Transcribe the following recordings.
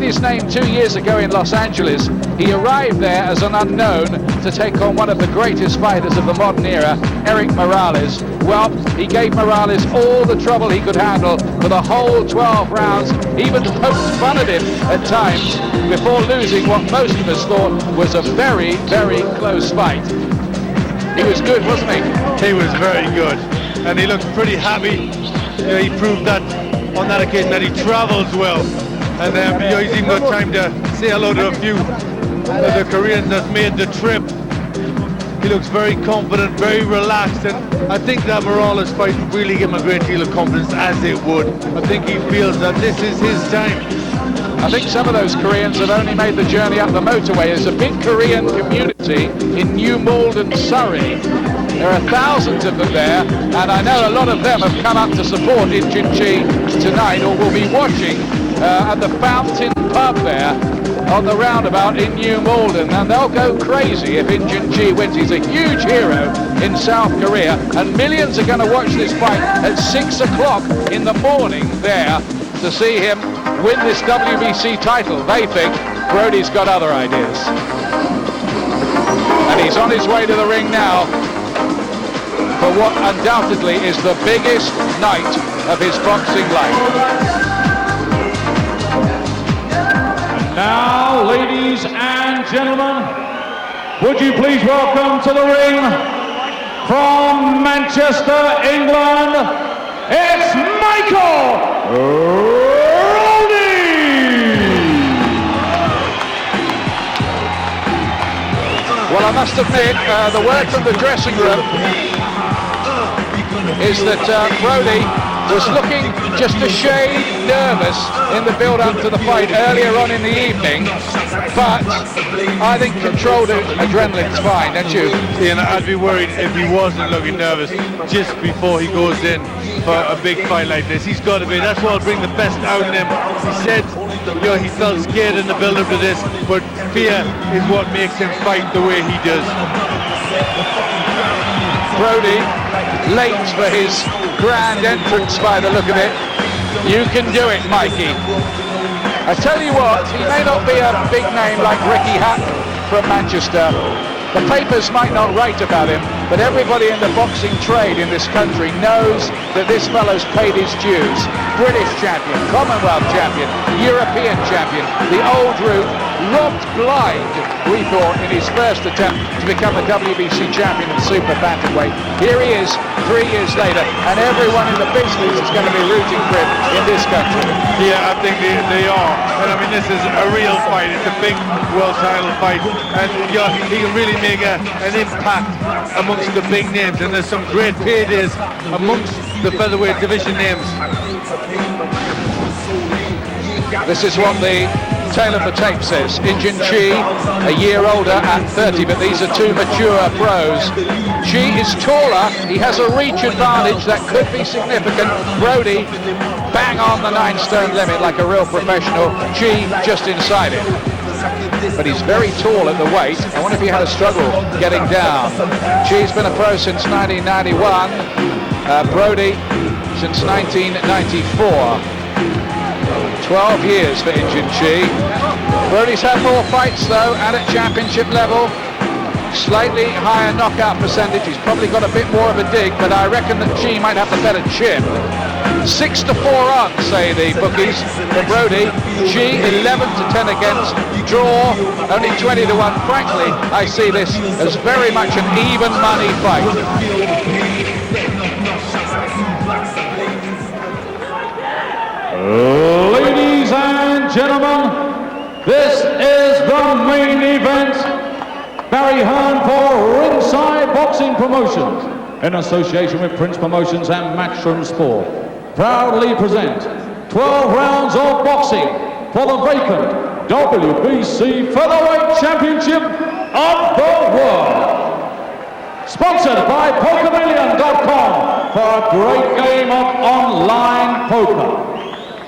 his name 2 years ago in Los Angeles. He arrived there as an unknown to take on one of the greatest fighters of the modern era, Eric Morales. Well, he gave Morales all the trouble he could handle for the whole 12 rounds, even poked fun at him at times before losing what most of us thought was a very, very close fight. He was good, wasn't he? He was very good, and he looked pretty happy. You know, he proved that on that occasion that he travels well. And you know, he's even got time to say hello to a few of the Koreans that's made the trip. He looks very confident, very relaxed, and I think that Morales fight really gave him a great deal of confidence, as it would. I think he feels that this is his time. I think some of those Koreans have only made the journey up the motorway. There's a big Korean community in New Malden, Surrey. There are thousands of them there, and I know a lot of them have come up to support In Jin Chi tonight, or will be watching at the Fountain Pub there on the roundabout in New Malden, and they'll go crazy if In Jin Chi wins. He's a huge hero in South Korea, and millions are going to watch this fight at 6 o'clock in the morning there to see him win this WBC title. They think Brodie's got other ideas. And he's on his way to the ring now for what undoubtedly is the biggest night of his boxing life. Now, ladies and gentlemen, would you please welcome to the ring from Manchester, England, it's Michael Brodie! Well, I must admit, the word from the dressing room is that Brodie was looking just a shade nervous in the build-up to the fight earlier on in the evening, but I think controlled adrenaline's fine, don't you? Yeah, and I'd be worried if he wasn't looking nervous just before he goes in for a big fight like this. He's got to be. That's what'll bring the best out in him. He said, you know, he felt scared in the build-up to this, but fear is what makes him fight the way he does. Brodie late for his grand entrance by the look of it. You can do it, Mikey. I tell you what, he may not be a big name like Ricky Hatton from Manchester. The papers might not write about him, but everybody in the boxing trade in this country knows that this fellow's paid his dues. British champion, Commonwealth champion, European champion, the old route, robbed blind, we thought, in his first attempt to become a WBC champion in super bantamweight. Here he is 3 years later, and everyone in the business is going to be rooting for him in this country. Yeah, I think they are. And I mean, this is a real fight. It's a big world title fight, and you know, he can really make an impact amongst the big names, and there's some great paydays amongst the featherweight division names. This is what the tail of the tape says. In Jin Chi, a year older at 30, but these are two mature pros. Chi is taller, he has a reach advantage that could be significant. Brodie, bang on the 9-stone limit like a real professional. Chi just inside it. But he's very tall at the weight. I wonder if he had a struggle getting down. Chi's been a pro since 1991. Brodie since 1994. 12 years for In Jin Chi. Brodie's had more fights though, and at championship level. Slightly higher knockout percentage. He's probably got a bit more of a dig, but I reckon that Chi might have the better chin. 6-4 on, say the bookies, for Brodie. Chi 11-10 against. Draw only 20-1. Frankly, I see this as very much an even money fight. Ladies and gentlemen, this is the main event. Barry Hearn for Ringside Boxing Promotions, in association with Prince Promotions and Matchroom Sport, proudly present 12 rounds of boxing for the vacant WBC Featherweight Championship of the World. Sponsored by PokerMillion.com for a great game of online poker.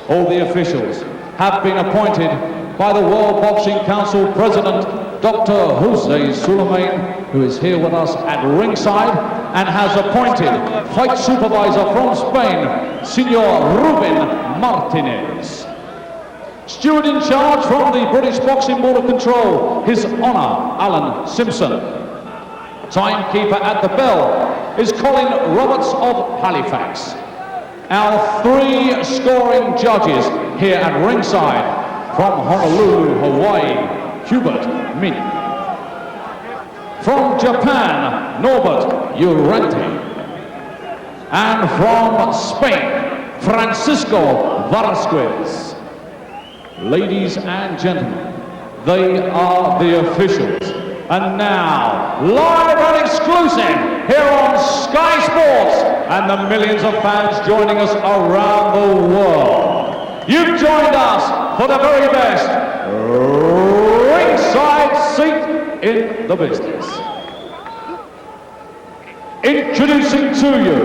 All the officials have been appointed by the World Boxing Council President, Dr. Jose Sulaiman, who is here with us at ringside, and has appointed fight supervisor from Spain, Senor Ruben Martinez. Steward in charge from the British Boxing Board of Control, His Honour Alan Simpson. Timekeeper at the bell is Colin Roberts of Halifax. Our 3 scoring judges here at ringside from Honolulu, Hawaii, Hubert Min. From Japan, Norbert Urente. And from Spain, Francisco Varasquez. Ladies and gentlemen, they are the officials. And now, live and exclusive here on Sky Sports and the millions of fans joining us around the world. You've joined us for the very best ringside seat in the business. Introducing to you,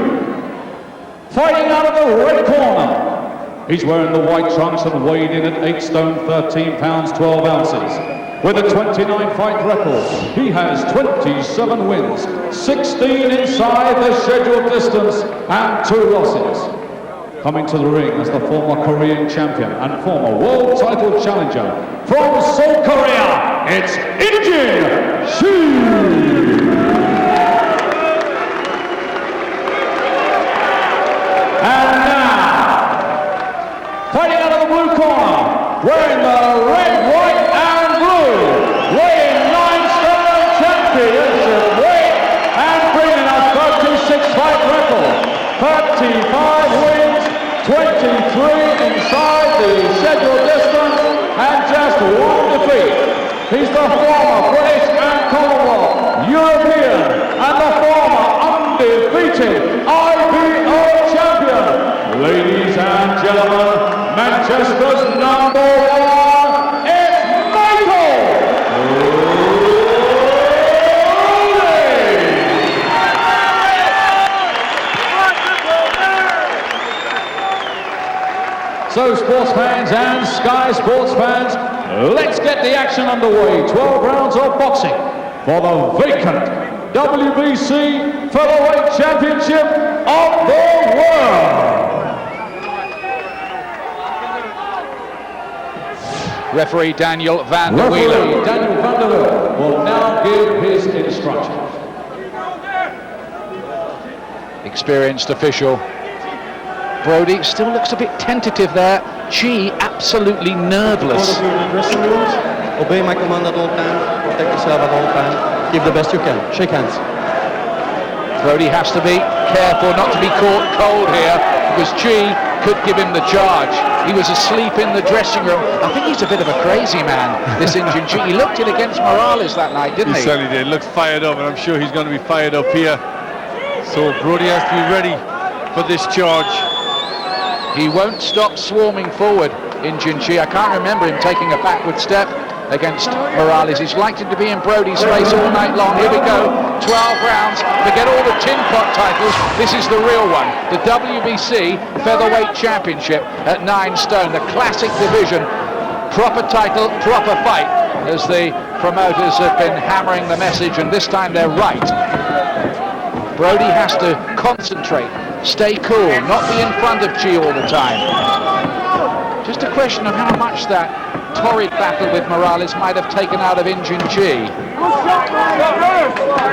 fighting out of the red corner, he's wearing the white trunks and weighed in at 8 stone 13 pounds 12 ounces. With a 29-fight record, he has 27 wins, 16 inside the scheduled distance, and 2 losses. Coming to the ring as the former Korean champion and former world title challenger from Seoul, Korea, it's In Jin Chi. And now, fighting out of the blue corner, wearing the red, white, and blue, weighing 9 stone championship weight, and bringing a 36-fight record, 35 wins, 23 inside the scheduled distance, and just 1 defeat. He's the former British and Commonwealth, European, and the former undefeated IBO champion. Ladies and gentlemen, Manchester's number 1, it's Michael Brodie! So sports fans and Sky Sports fans, let's get the action underway. 12 rounds of boxing for the vacant WBC Featherweight Championship of the world. Referee Daniel van der Wheelen. Referee Daniel van der Wheelen will now give his instructions. Experienced official. Brodie still looks a bit tentative there. Chi absolutely nerveless. Obey my command at all times. Protect yourself at all times. Give the best you can. Shake hands. Brodie has to be careful not to be caught cold here because Chi could give him the charge. He was asleep in the dressing room. I think he's a bit of a crazy man, this In Jin Chi. He looked it against Morales that night, didn't he? He certainly did. Looks fired up, and I'm sure he's going to be fired up here. So Brodie has to be ready for this charge. He won't stop swarming forward, In Jin Chi. I can't remember him taking a backward step against Morales. He's likely to be in Brodie's face all night long. Here we go, 12 rounds. Forget all the tin pot titles. This is the real one, the WBC Featherweight Championship at 9 stone, the classic division. Proper title, proper fight, as the promoters have been hammering the message, and this time they're right. Brodie has to concentrate, stay cool, not be in front of Chi all the time. Just a question of how much that torrid battle with Morales might have taken out of In Jin Chi.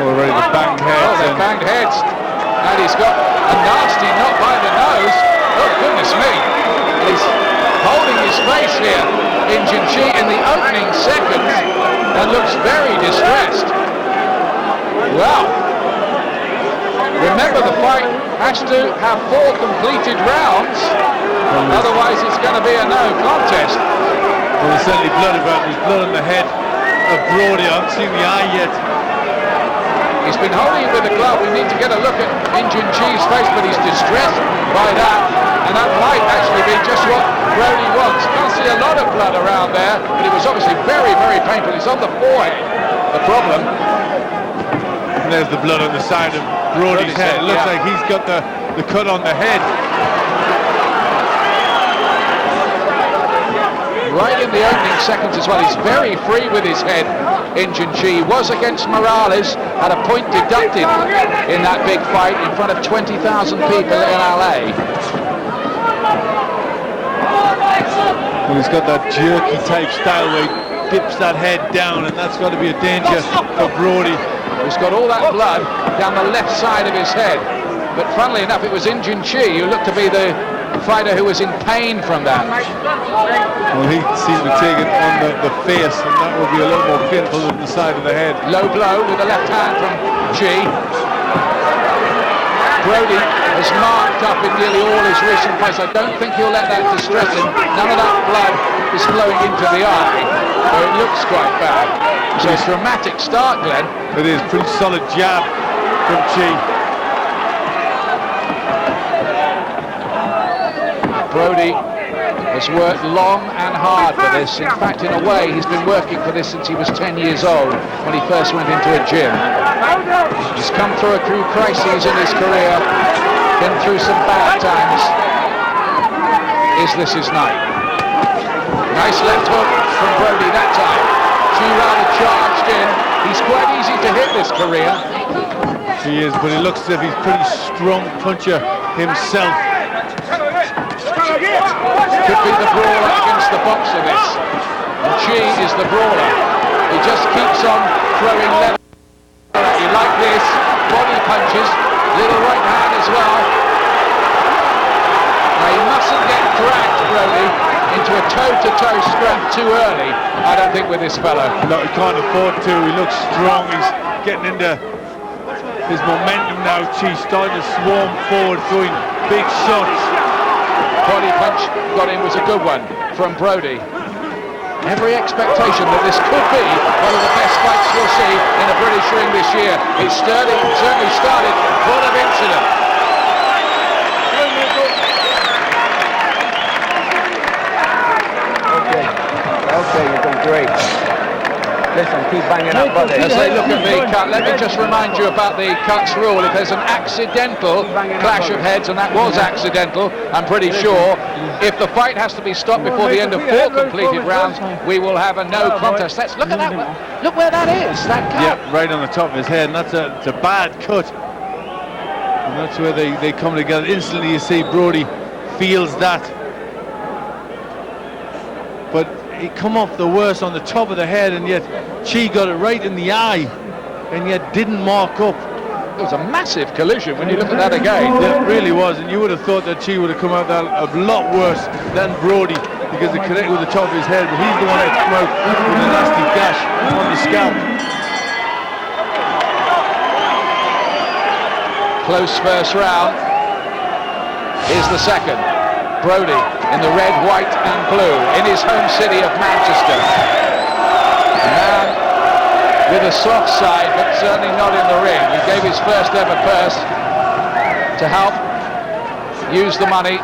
Already the banged heads. Oh, they banged heads. And he's got a nasty knock by the nose. Oh, goodness me. He's holding his face here, In Jin Chi, in the opening seconds, and looks very distressed. Wow. Remember, the fight has to have 4 completed rounds, otherwise it's going to be a no contest. Well, there's certainly blood about. There's blood on the head of Brodie. I haven't seen the eye yet. He's been holding it with a glove. We need to get a look at In Jin Chi's face, but he's distressed by that, and that might actually be just what Brodie wants. Can't see a lot of blood around there, but it was obviously very, very painful. It's on the forehead, the problem. And there's the blood on the side of Brodie's head. It looks like he's got the cut on the head. Right in the opening seconds as well. He's very free with his head, In Jin Chi. Was against Morales, had a point deducted in that big fight in front of 20,000 people in LA. Well, he's got that jerky type style where he dips that head down, and that's got to be a danger for Brodie. He's got all that blood down the left side of his head. But funnily enough, it was In Jin Chi who looked to be the fighter who was in pain from that. Well, he seemed to take it on the face, and that would be a little more painful than the side of the head. Low blow with the left hand from Chi. Brodie has marked up in nearly all his recent fights. I don't think he'll let that distress him. None of that blood is flowing into the eye, so it looks quite bad. So it's a dramatic start, Glenn. It is pretty solid jab from Chi. Brodie has worked long and hard for this. In fact, in a way, he's been working for this since he was 10 years old, when he first went into a gym. He's come through a few crises in his career, been through some bad times. Is this his night? Nice left hook from Brodie that time. Chi rather charged in. He's quite easy to hit this career. He is, but he looks as if he's a pretty strong puncher himself. Could be the brawler against the boxer, this. And Chi is the brawler. He just keeps on throwing leather at you like this. Body punches, little right hand as well. Now he mustn't get dragged, Brodie, into a toe-to-toe scrap too early, I don't think, with this fellow. No, he can't afford to. He looks strong. He's getting into his momentum now. Chi starting to swarm forward, throwing big shots. Body punch got in was a good one from Brodie. Every expectation that this could be one of the best fights we'll see in a British ring this year. It's certainly started full of incident. Okay, you're doing great. Listen, keep banging up, buddy. As they look at the cut, let me just remind you about the cuts rule. If there's an accidental clash of heads, and that was accidental, I'm pretty sure, if the fight has to be stopped before the end of 4 completed rounds, we will have a no contest. Let's look at that. Look where that is, that cut. Yeah, right on the top of his head, and it's a bad cut. And that's where they come together. Instantly you see Brodie feels that. But he come off the worst on the top of the head, and yet Chi got it right in the eye, and yet didn't mark up. It was a massive collision when you look at that again. It really was, and you would have thought that Chi would have come out that a lot worse than Brodie, because it connected with the top of his head, but he's the one that's come out with a nasty gash on the scalp. Close first round. Here's the second. Brodie in the red, white and blue in his home city of Manchester. A man with a soft side, but certainly not in the ring. He gave his first ever purse to help use the money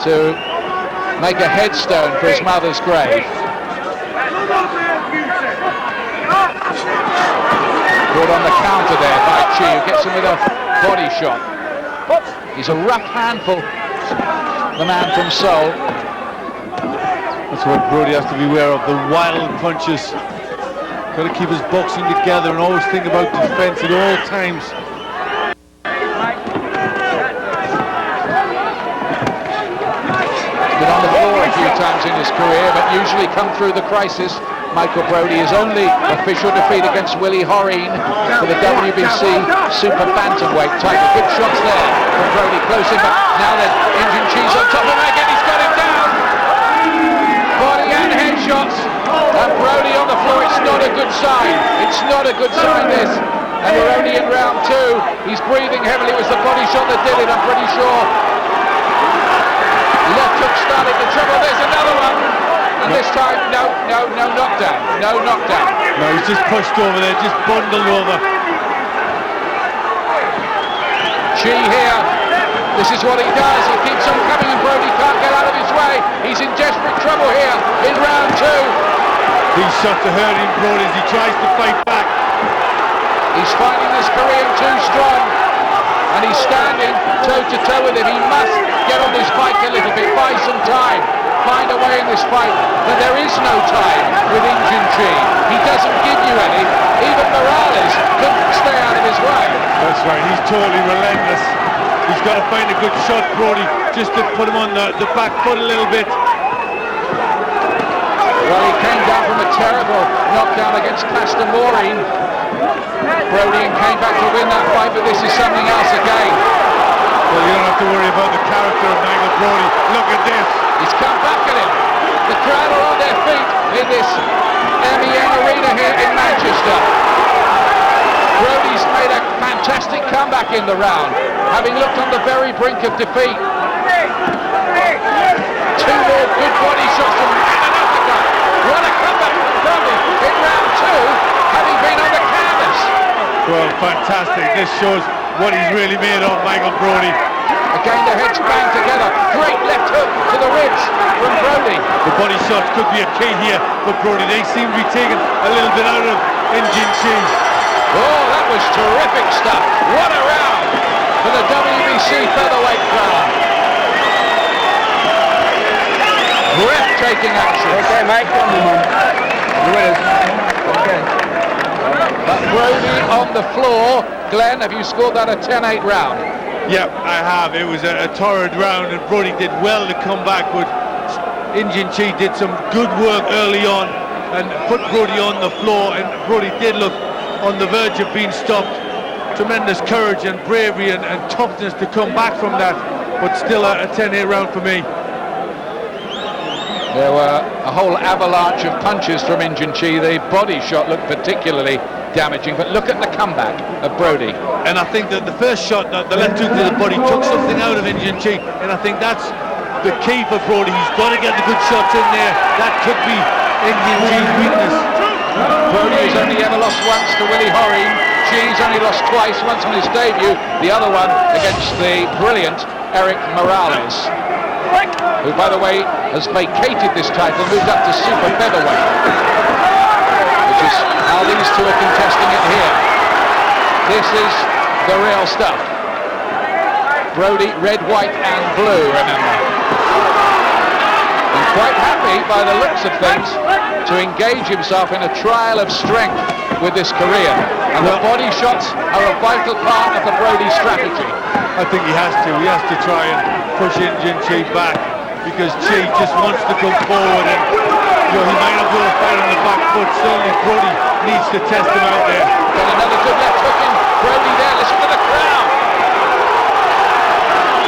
to make a headstone for his mother's grave. Caught on the counter there by Chi, who gets him with a body shot. He's a rough handful, the man from Seoul. That's what Brodie has to be aware of, the wild punches. Got to keep his boxing together and always think about defense at all times. Been on the floor a few times in his career, but usually come through the crisis. Michael Brodie, his only official defeat against Willie Horeen for the WBC Super Bantamweight title. Good shots there from Brodie, close in, but now then, In Jin Chi's on top of him again, he's got him down! Body and head shots, and Brodie on the floor. It's not a good sign. It's not a good sign, this. And we're only in round 2. He's breathing heavily. It was the body shot that did it, I'm pretty sure. Left hook started the trouble. There's another one. And this time, no knockdown. No knockdown. No, he's just pushed over there, just bundled over. Chi here. This is what he does. He keeps on coming and Brodie can't get out of his way. He's in desperate trouble here in round 2. These shots are hurting Brodie as he tries to fight back. He's finding this Korean too strong. And he's standing toe-to-toe with him. He must get on this bike a little bit, buy some time, find a way in this fight. But there is no time with In Jin Chi. He doesn't give you any. Even Morales couldn't stay out of his way. That's right, he's totally relentless. He's got to find a good shot, Brodie, just to put him on the back foot a little bit. Well, he came down from a terrible knockdown against Castamorine, Brodie, and came back to win that fight, but this is something else again. Well, you don't have to worry about the character of Michael Brodie. Look at this. He's come back at him. The crowd are on their feet in this MEN arena here in Manchester. Brodie's made a fantastic comeback in the round, having looked on the very brink of defeat. Two more good body shots from another guy. What a comeback from Brodie in round two, having been on the canvas. Well, fantastic. This shows what he's really made of, Michael Brodie. Again, the heads bang together. Great left hook to the ribs from Brodie. The body shots could be a key here for Brodie. They seem to be taken a little bit out of In Jin Chi. Oh, that was terrific stuff. What a round for the WBC featherweight crown. Breathtaking action. Okay, Mike. The winners. Okay. But Brodie on the floor. Glenn, have you scored that a 10-8 round? Yep, I have. It was a torrid round, and Brodie did well to come back, but In Jin Chi did some good work early on and put Brodie on the floor, and Brodie did look on the verge of being stopped. Tremendous courage and bravery and toughness to come back from that, but still a 10-8 round for me. There were a whole avalanche of punches from In Jin Chi. The body shot looked particularly damaging, but look at the comeback of Brodie. And I think that the first shot, the left hook to the body, took something out of In Jin Chi, and I think that's the key for Brodie. He's got to get the good shots in there. That could be In Jin Chi's weakness. Brodie has only ever lost once to Willie Horine. Chi's only lost twice, once on his debut, the other one against the brilliant Eric Morales, who, by the way, has vacated this title, moved up to super featherweight, which is how these two are contesting it here. This is the real stuff. Brodie, red, white and blue, remember. And quite happy, by the looks of things, to engage himself in a trial of strength with this career. And the body shots are a vital part of the Brodie strategy. I think he has to. He has to try and push In Jin Chi back, because Chi just wants to come forward, and he might not be able to fight on the back foot. Certainly Brodie needs to test him out there. Got another good left hook in Brodie there. Listen to the crowd.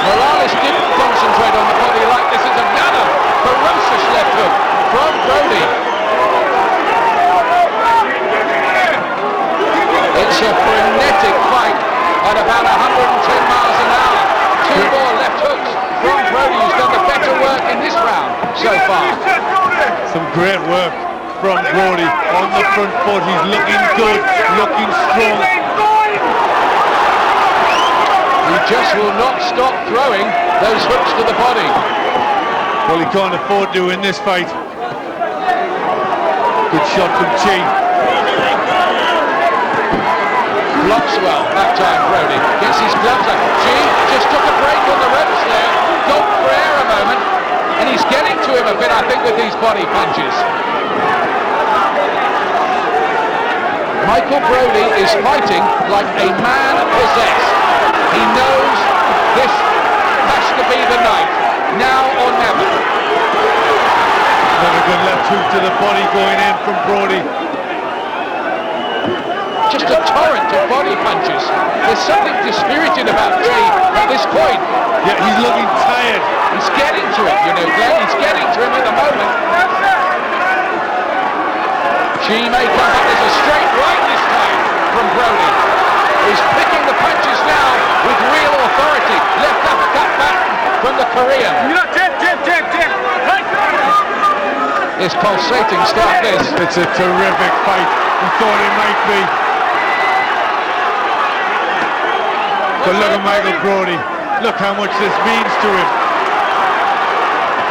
Morales didn't concentrate on the body like this. Is another ferocious left hook from Brodie. It's a frenetic fight at about 110 miles an hour. Two more left hooks from Brodie, who's done the better work in this round so far. Some great work from Brodie on the front foot. He's looking good, looking strong. He just will not stop throwing those hooks to the body. Well, he can't afford to in this fight. Good shot from Chi. Blocks well that time, Brodie. Gets his gloves up. Chi just took a break on the ropes there. Gulped for air a moment. And he's getting to him a bit, I think, with these body punches. Michael Brodie is fighting like a man possessed. He knows this has to be the night, now or never. Another good left hook to the body going in from Brodie. Just a torrent of body punches. There's something dispirited about Chi at this point. Yeah, he's looking tired. He's getting to him, you know, Glenn. He's getting to him at the moment. Chi may come back. There's a straight right this time from Brodie. He's picking the punches now with real authority. Left uppercut back from the Korean. It's pulsating stuff, this. It's a terrific fight. We thought it might be. But look at Michael Brodie. Look how much this means to him.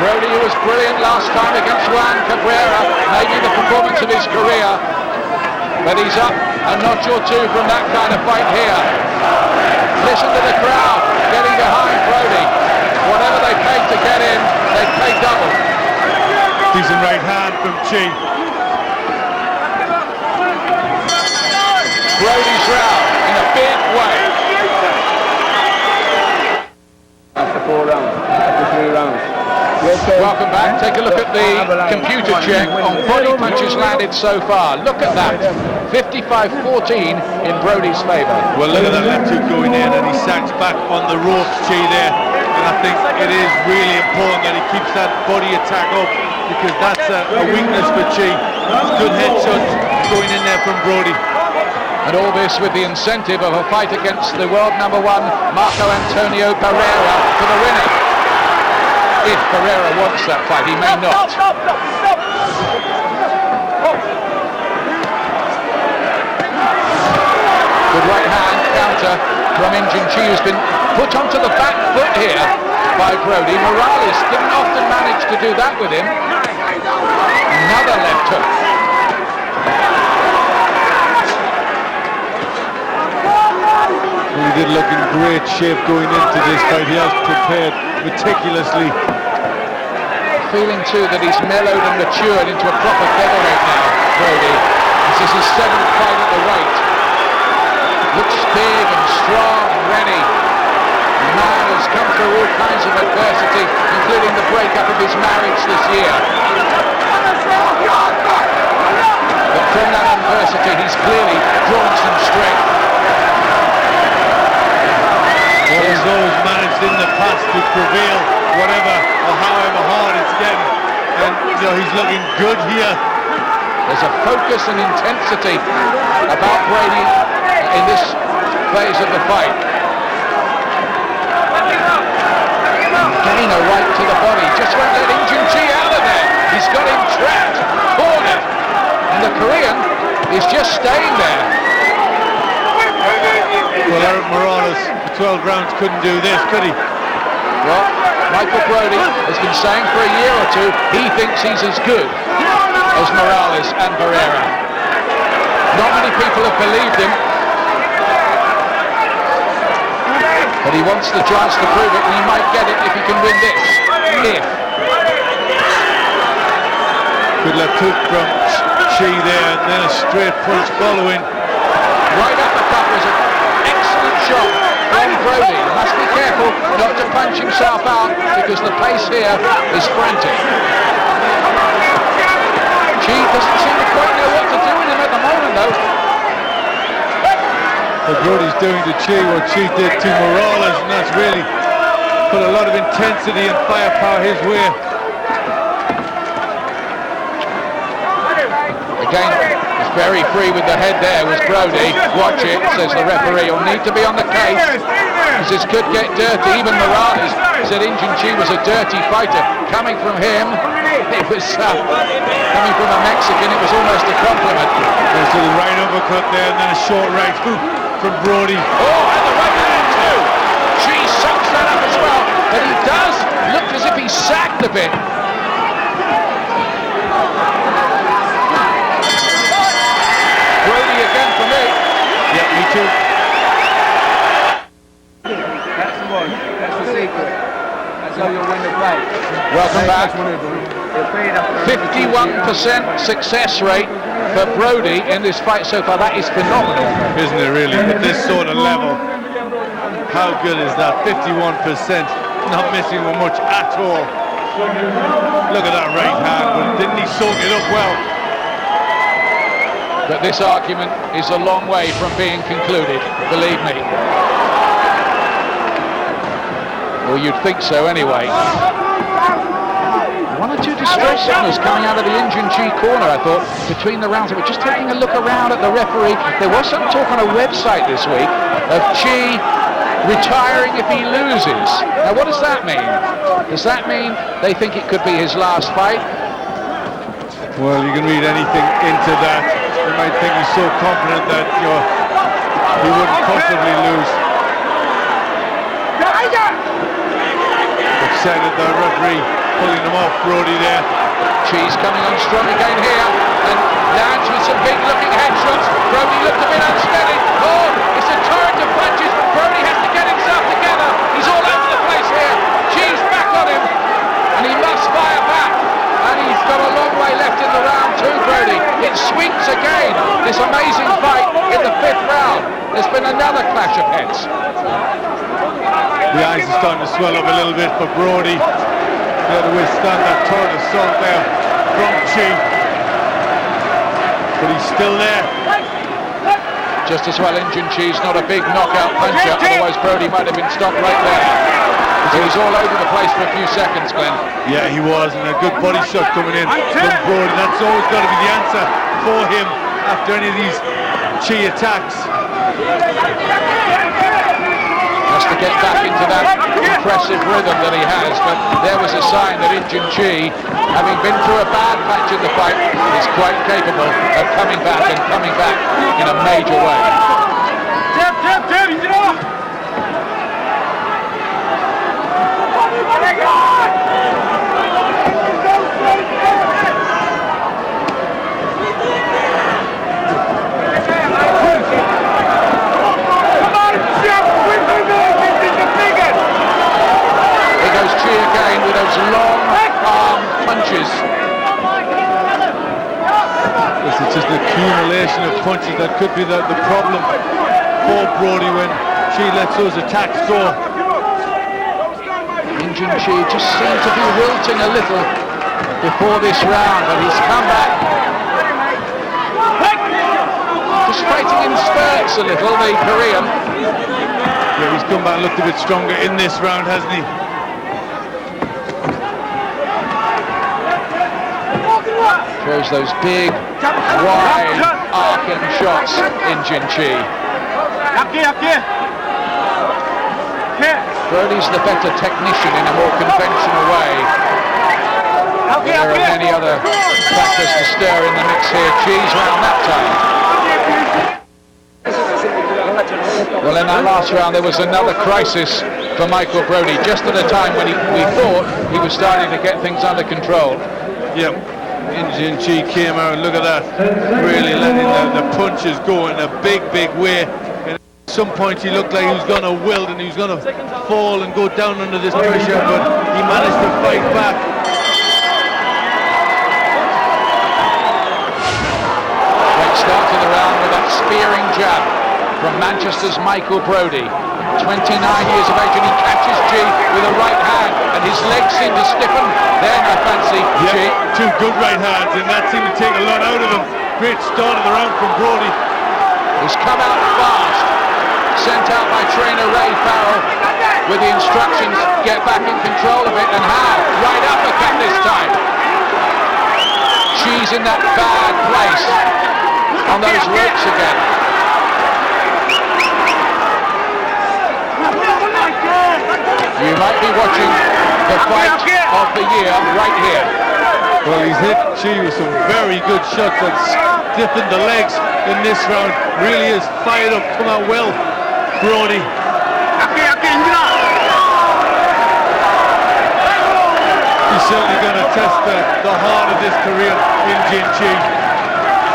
Brodie, who was brilliant last time against Juan Cabrera, maybe the performance of his career, but he's up a notch or two from that kind of fight here. Listen to the crowd getting behind Brodie. Whatever they paid to get in, they paid double. Decent right hand from Chi. Brodie's round in a big way. After 4 rounds, after 3 rounds. Okay. Welcome back. Take a look at the computer check on body punches landed so far. Look at that. 55-14 in Brodie's favour. Well, look at that left hook going in, and he sacks back on the ropes, Chi, there. And I think it is really important that he keeps that body attack up, because that's a weakness for Chi. Good headshots going in there from Brodie. And all this with the incentive of a fight against the world #1, Marco Antonio Pereira, for the winner. If Pereira wants that fight, he may not. Good right hand counter from In Jin Chi, who's been put onto the back foot here by Brodie. Morales didn't often manage to do that with him. Another left hook. He did look in great shape going into this fight. He has prepared meticulously. Feeling too that he's mellowed and matured into a proper featherweight now, Brodie. This is his 7th fight at the weight. Looks big and strong and ready. The man has come through all kinds of adversity, including the breakup of his marriage this year. But from that adversity, he's clearly drawn some strength. Well, he's always managed in the past to prevail, whatever or however hard it's getting. And, you know, he's looking good here. There's a focus and intensity about Brodie in this phase of the fight. Getting a right to the body, just won't let In Jin Chi out of there. He's got him trapped, cornered. And the Korean is just staying there. Well, Eric Morales, 12 rounds, couldn't do this, could he? Well, Michael Brodie has been saying for a year or two he thinks he's as good as Morales and Pereira. Not many people have believed him, but he wants the chance to prove it, and he might get it if he can win this. If. Good left hook from Chi there, and then a straight punch following. Right uppercut was an excellent shot from Brodie. Must be careful not to punch himself out, because the pace here is frantic. Chi doesn't seem to quite know what to do with him at the moment, though. But Brodie's doing to Chi what Chi did to Morales, and that's really put a lot of intensity and firepower his way. Again, he's very free with the head there, was Brodie. Watch it, says the referee. He'll need to be on the case, because this could get dirty. Even Morales said In Jin Chi was a dirty fighter. Coming from him, it was coming from a Mexican, it was almost a compliment. There's a right uppercut there, and then a short right hook from Brodie. Oh, and the right hand too. Chi sucks that up as well, but he does look as if he's sagged a bit. Brodie again for me. Yeah, me too. That's the one. That's the secret. That's how you'll win the fight. Welcome back. 51% success rate for Brodie in this fight so far. That is phenomenal. Isn't it really? At this sort of level, how good is that? 51%, not missing with much at all. Look at that right hand, but didn't he soak it up well? But this argument is a long way from being concluded, believe me. Or you'd think so anyway. One or two distress signals coming out of the In Jin Chi corner, I thought, between the rounds. They were just taking a look around at the referee. There was some talk on a website this week of Chi retiring if he loses. Now, what does that mean? Does that mean they think it could be his last fight? Well, you can read anything into that. You might think he's so confident that he wouldn't possibly lose. Excited, the referee pulling him off. Brodie there. Chi's coming on strong again here, and lands with some big looking headshots. Brodie looked a bit unsteady. Oh, it's a torrent of punches. Brodie has to get himself together. He's all over the place here. Chi's back on him, and he must fire back. And he's got a long way left in the round too, Brodie. It swings again, this amazing fight in the 5th round. There's been another clash of heads. The eyes are starting to swell up a little bit for Brodie. They had to withstand that torrent assault there from Chi. But he's still there. Just as well, In Jin Chi's not a big knockout puncher, otherwise Brodie might have been stopped right there. He was all over the place for a few seconds, Glenn. Yeah, he was, and a good body shot coming in from Brodie. That's always got to be the answer for him after any of these Chi attacks. Has to get back into that impressive rhythm that he has, but there was a sign that In Jin Chi, having been through a bad patch in the fight, is quite capable of coming back and coming back in a major way. Again with those long arm punches. This is just an accumulation of punches that could be the problem for Brodie when Chi lets those attacks go. In Jin Chi just seemed to be wilting a little before this round, but he's come back. Just fighting in spurts a little, the Korean. Yeah, he's come back and looked a bit stronger in this round, hasn't he? Throws those big, wide, arcing shots in Jin Chi. Brodie's the better technician in a more conventional way. There are many other factors to stir in the mix here. Chi's round that time. Well, in that last round there was another crisis for Michael Brodie, just at a time when we thought he was starting to get things under control. Yep. In Jin Chi came out, look at that, really letting the punches go in a big way. And at some point he looked like he was going to wilt and he was going to fall and go down under this pressure, but he managed to fight back. Great start to the round with that spearing jab from Manchester's Michael Brodie. 29 years of age, and he catches Chi with a right hand, and his legs seem to stiffen. Then I fancy Chi. Two good right hands, and that seemed to take a lot out of him. Great start of the round from Brodie. He's come out fast, sent out by trainer Ray Farrell with the instructions, get back in control of it, and how? Right uppercut this time. Chi's in that bad place on those ropes again. You might be watching the fight of the year right here. Well, he's hit Chi with some very good shots that stiffened the legs in this round. Really is fired up, come out well, Brodie. He's certainly going to test the heart of this career in Jin Chi.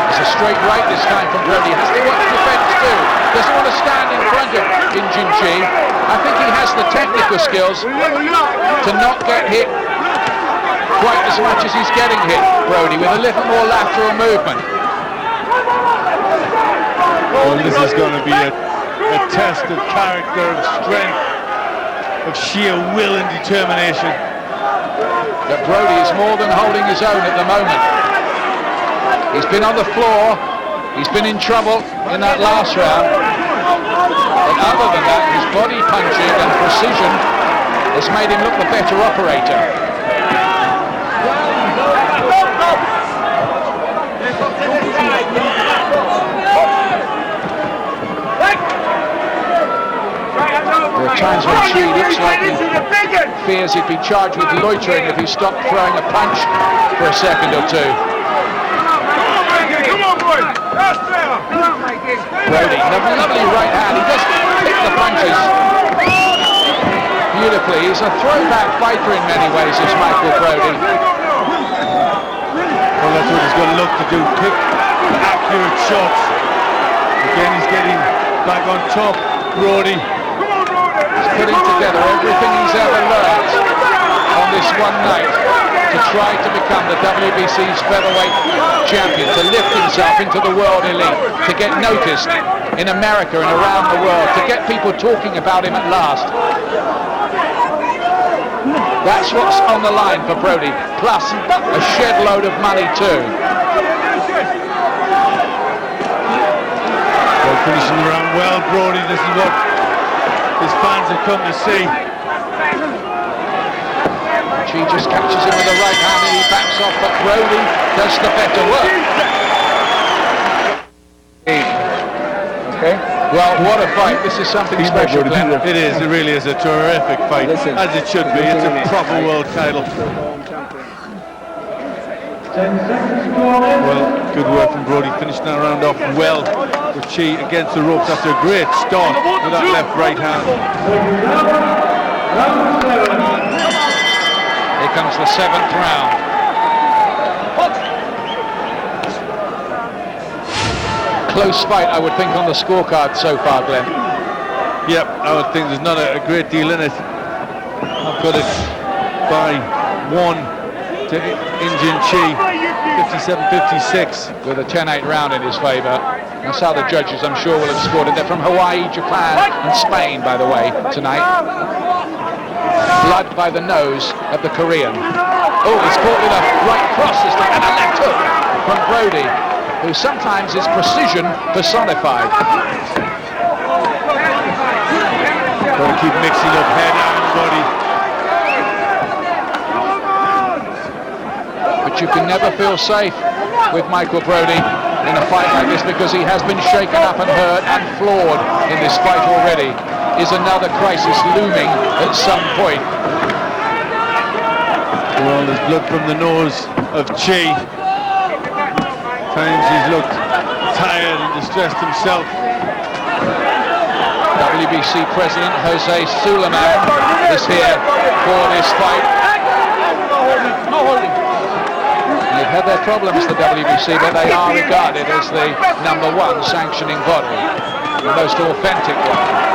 It's a straight right this time from Brodie. Has to watch defense too. Doesn't want to stand in front of In Jin Chi. I think he has the technical skills to not get hit quite as much as he's getting hit, Brodie, with a little more lateral movement. Well, this is going to be a test of character, of strength, of sheer will and determination. But Brodie is more than holding his own at the moment. He's been on the floor, he's been in trouble in that last round, but other than that, his body punching and precision has made him look the better operator. There are times when Chi looks like he fears he'd be charged with loitering if he stopped throwing a punch for a second or two. Brodie, lovely right hand. He does pick the punches beautifully. He's a throwback fighter in many ways, is Michael Brodie. Well, that's what he's going to look to do, pick accurate shots. Again, he's getting back on top, Brodie. He's putting together everything he's ever learned on this one night to try to become the WBC's featherweight champion, to lift himself into the world elite, to get noticed in America and around the world, to get people talking about him at last. That's what's on the line for Brodie, plus a shed load of money too. Well, finishing the round well, Brodie. This is what his fans have come to see. Chi just catches him with the right hand and he backs off, but Brodie does the better work. Okay. Well, what a fight. This is something special, Glenn. It is. It really is a terrific fight, as it should be. It's a proper world title. Well, good work from Brodie, finishing that round off well with Chi against the ropes after a great start with that left-right hand. Here comes the 7th round. Close fight, I would think, on the scorecard so far, Glenn. Yep, I would think there's not a great deal in it. I've got it by 1 to In Jin Chi, 57-56. With a 10-8 round in his favour. That's how the judges, I'm sure, will have scored it. They're from Hawaii, Japan and Spain, by the way, tonight. Blood by the nose of the Korean. Oh, he's caught with a right cross this time, and a left hook from Brodie, who sometimes is precision personified. Got to keep mixing up head and body. But you can never feel safe with Michael Brodie in a fight like this, because he has been shaken up and hurt and floored in this fight already. Is another crisis looming at some point? Well, there's blood from the nose of Chi. Times he's looked tired and distressed himself. WBC President Jose Suleiman is here for this fight. They've had their problems, the WBC, but they are regarded as the #1 sanctioning body, the most authentic one.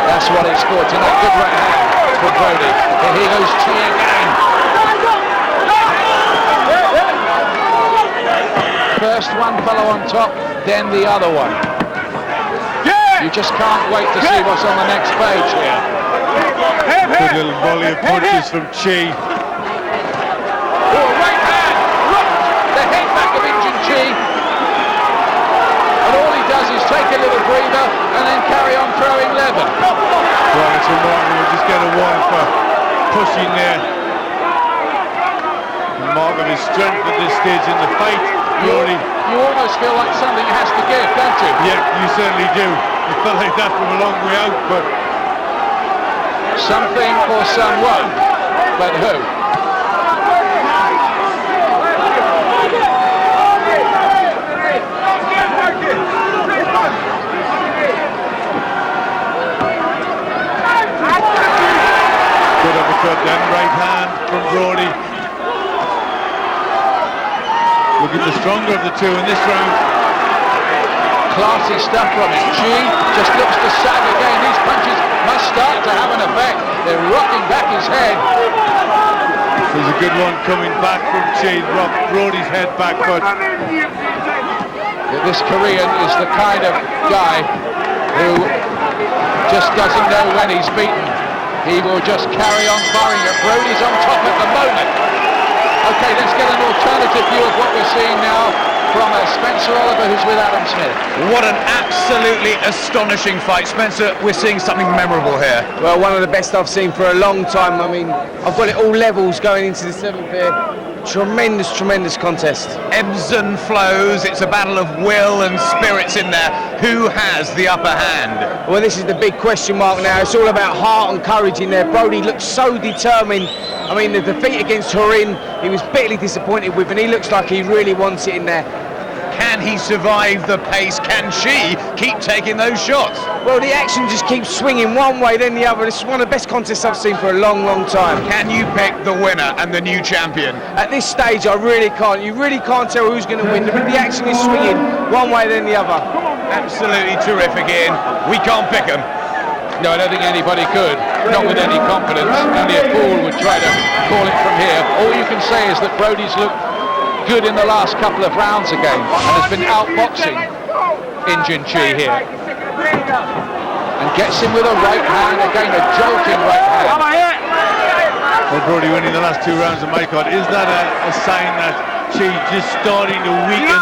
That's what it's for tonight. Good right hand for Brodie. Here goes Chi again. First one fellow on top, then the other one. You just can't wait to see what's on the next page here. Good little volley of punches from Chi. Oh, right hand, rocked the head back of In Jin Chi. And all he does is take a little breather and then carry on throwing leather. Well, it's remarkable. We just get a warning for pushing there. The mark of his strength at this stage in the fight. Brodie. You almost feel like something has to give, don't you? Yeah, you certainly do. It felt like that from a long way out, but something or someone, but who? good uppercut then, right hand from Brodie. Looking the stronger of the two in this round. Classy stuff from him. Chi just looks to sag again. These punches must start to have an effect. They're rocking back his head. There's a good one coming back from Chi. Rock Brodie's head back, but this Korean is the kind of guy who just doesn't know when he's beaten. He will just carry on firing it. Brodie's on top at the moment. Okay, let's get an alternative view of what we're seeing now from Spencer Oliver, who's with Adam Smith. What an absolutely astonishing fight. Spencer, we're seeing something memorable here. Well, one of the best I've seen for a long time. I mean, I've got it all levels going into the seventh here. Tremendous, tremendous contest. Ebbs and flows. It's a battle of will and spirits in there. Who has the upper hand? Well, this is the big question mark now. It's all about heart and courage in there. Brodie looks so determined. I mean, the defeat against Hurin, he was bitterly disappointed with, and he looks like he really wants it in there. Can he survive the pace? Can she keep taking those shots? Well, the action just keeps swinging one way, then the other. This is one of the best contests I've seen for a long, long time. Can you pick the winner and the new champion? At this stage, I really can't. You really can't tell who's going to win. The action is swinging one way, then the other. Absolutely terrific, Ian. We can't pick them. No, I don't think anybody could, not with any confidence. Only a fool would try to call it from here. All you can say is that Brodie's looked good in the last couple of rounds again and has been outboxing In Jin Chi here. And gets him with a right hand, again a jolting right hand. Well, Brodie winning the last 2 rounds of Mycott, is that a sign that Chi just starting to weaken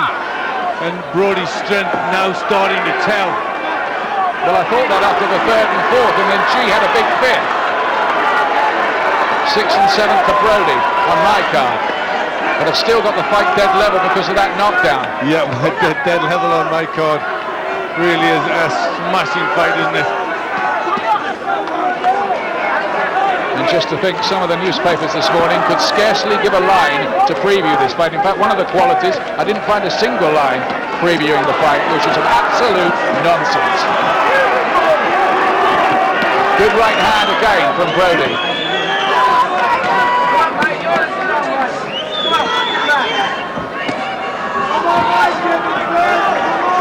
and Brodie's strength now starting to tell? Well, I thought that after the 3rd and 4th, and then Chi had a big 5th. 6th and 7th for Brodie on my card. But I've still got the fight dead level because of that knockdown. Yeah, dead level on my card. Really is a smashing fight, isn't it? And just to think, some of the newspapers this morning could scarcely give a line to preview this fight. In fact, one of the qualities, I didn't find a single line previewing the fight, which is an absolute nonsense. Good right hand again from Brodie.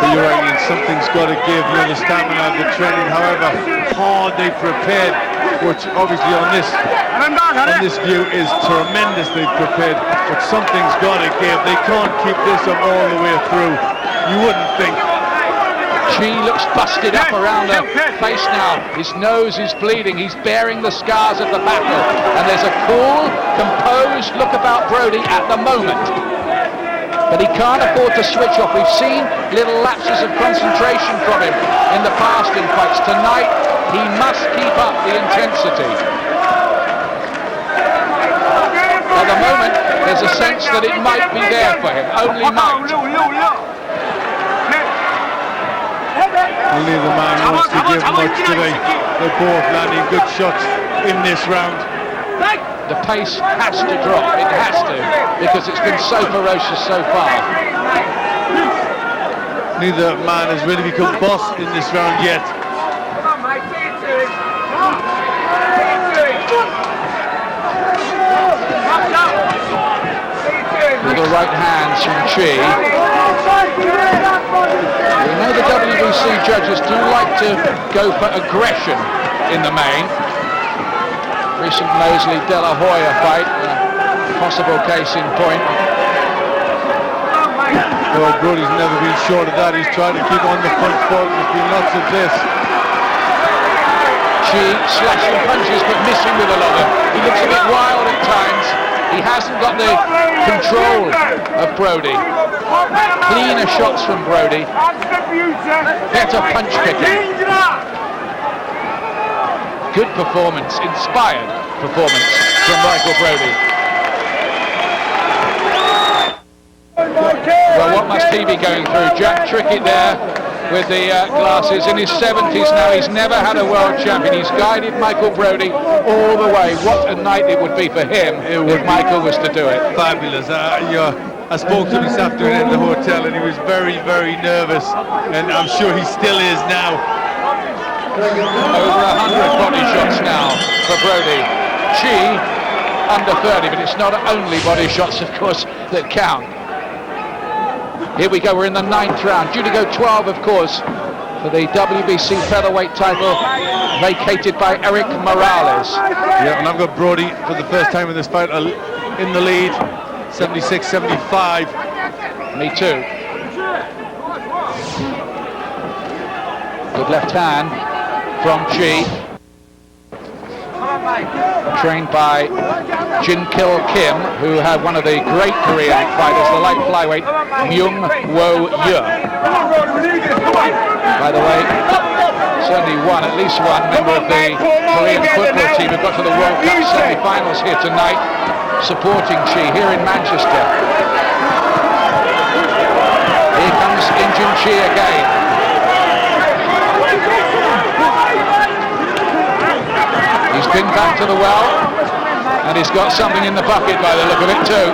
The Iranians, something's got to give. You know, the stamina, the training, however hard they prepared, which obviously on this view is tremendously prepared, but something's got to give. They can't keep this up all the way through. You wouldn't think. Chi looks busted up around the face now. His nose is bleeding. He's bearing the scars of the battle. And there's a cool, composed look about Brodie at the moment. But he can't afford to switch off. We've seen little lapses of concentration from him in the past in fights. Tonight, he must keep up the intensity. At the moment, there's a sense that it might be there for him. Only might. Neither man wants to give much today. They're both landing good shots in this round. The pace has to drop. It has to, because it's been so ferocious so far. Neither man has really become boss in this round yet. Little right hands from Chi. We know the WBC judges do like to go for aggression in the main. Recent Mosley-De La Hoya fight, a possible case in point. Well, Brodie's never been short of that. He's tried to keep on the front foot. There's been lots of this. Chi slashing punches but missing with a lot of them. He looks a bit wild at times. He hasn't got the control of Brodie. Cleaner shots from Brodie. Better punch picking. Good performance, inspired performance from Michael Brodie. Well, what must he be going through? Jack Trickett there with the glasses, in his 70s now. He's never had a world champion. He's guided Michael Brodie all the way. What a night it would be for him if Michael was to do it. Fabulous. I spoke to him this afternoon in the hotel and he was very, very nervous, and I'm sure he still is now. Over 100 body shots now for Brodie. Chi under 30, but it's not only body shots, of course, that count. Here we go, we're in the 9th round. Due to go 12, of course, for the WBC featherweight title vacated by Eric Morales. Yeah, and I've got Brodie for the first time in this fight in the lead, 76-75. Me too. Good left hand from Chi. Trained by Jin Kim, who had one of the great Korean fighters, the light flyweight Myung Wo Ye. By the way, certainly at least one member of the Korean football team who got to the World Cup semi-finals here tonight, supporting Chi here in Manchester. Here comes In Jin Chi again. He's been back to the well, and he's got something in the bucket by the look of it too.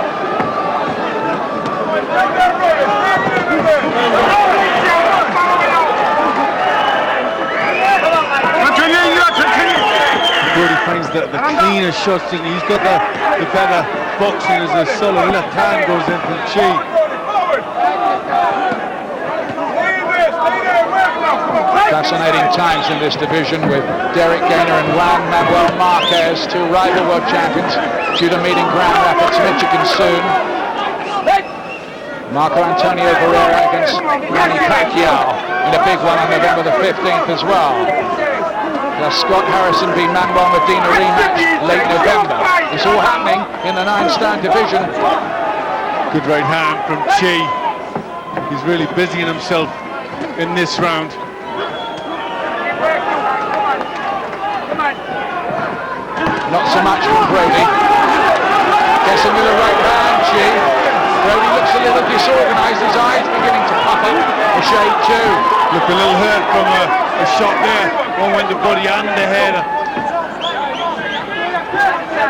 Brodie finds the cleaner shots, and he's got the better boxing as a solid left hand goes in from Chi. Fascinating times in this division with Derek Gainer and Juan Manuel Marquez, two rival world champions, due to meet in Grand Rapids, Michigan soon. Marco Antonio Barrera against Manny Pacquiao in a big one on November the 15th as well. The Scott Harrison v Manuel Medina rematch late November. It's all happening in the 9-stone division. Good right hand from Chi. He's really busying himself in this round. Not so much from Brodie. Gets him with a right hand, Chi. Brodie looks a little disorganised, his eyes beginning to puff up a shade too. Look, a little hurt from a shot there. One went to body and the head.